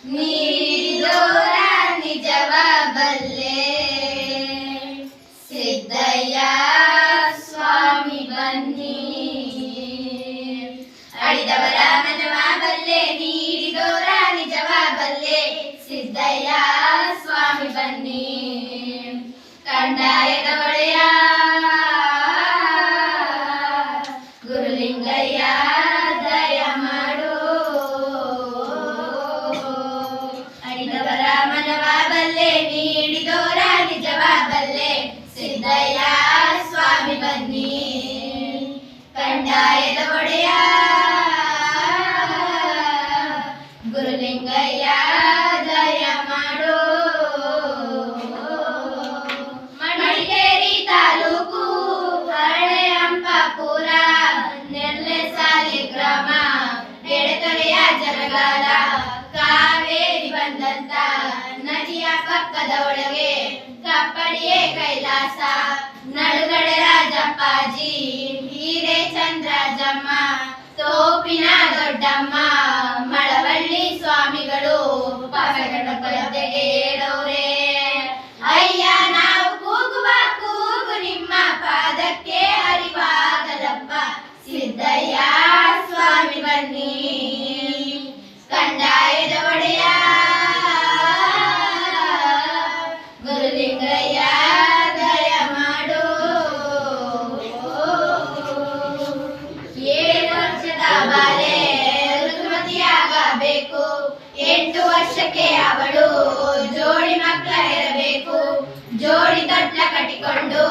ನೀಡಿದೋರ ನಿಜವ ಬಲ್ಲೆ ಸಿದ್ದಯ್ಯ ಸ್ವಾಮಿ ಬನ್ನಿ ಅಳಿದವರ ಮನವ ಬಲ್ಲೆ ನೀಡಿದೋರ ನಿಜವ ಬಲ್ಲೆ ಸಿದ್ದಯ್ಯ ಸ್ವಾಮಿ ಬನ್ನಿ ಕಂದಾಯದ ಒಡೆಯ ಗುರುಲಿಂಗಯ್ಯ ದಯ ಮಾಡು ಅಳಿದವರ ಮನವ ಬಲ್ಲೆ ನೀಡಿದೋರ ನಿಜವ ಬಲ್ಲೆ ಸಿದ್ದಯ್ಯ ಸ್ವಾಮಿ ಬನ್ನಿ ಕಂದಾಯದ ಒಡೆಯ ಗುರುಲಿಂಗಯ್ಯ ದಯ ಮಾಡು ಮಡಿಕೇರಿ ತಾಲೂಕು ಹರಳೆ ಹಂಪಾಪುರ ನೆಲ್ಲೆ ಸಾಲಿಗ್ರಾಮ ಎಡೆತೊರೆಯ ಜನಗಾಲ ಕಾವೇರಿ ಬಂದಂತ ನದಿಯ ಪಕ್ಕದ ಒಳಗೆ ಕಪ್ಪಡಿಯೇ ಕೈಲಾಸ ನಡುಗಡೆ ರಾಜಪ್ಪಾಜಿ ಹೀರೆ ಚಂದ್ರಾಜಮ್ಮ ತೋಪಿನ ದೊಡ್ಡಮ್ಮ ಮಳವಳ್ಳಿ ಸ್ವಾಮಿಗಳು ಪಗಡಪದೆಗೆ ಹೇಳೋರೆ ಅಯ್ಯ ನಾವು ಕೂಗುವ ಕೂಗು ನಿಮ್ಮ ಪಾದಕ್ಕೆ ಹರಿವಾಗಲಪ್ಪ ಸಿದ್ದಯ್ಯ ಸ್ವಾಮಿ ಬನ್ನಿ ಕಂದಾಯದ ಒಡೆಯ ಗುರುಲಿಂಗಯ್ಯ ದಯ ಮಾಡು 7 ವರ್ಷದ ಬಾಲೆ ಋತುಮತಿಯಾಗಬೇಕು 8 ವರ್ಷಕ್ಕೆ ಅವಳು ಜೋಡಿ ಮಕ್ಕಳ ಇರಬೇಕು ಜೋಡಿ ತೊಟ್ಲ ಕಟ್ಟಿಕೊಂಡು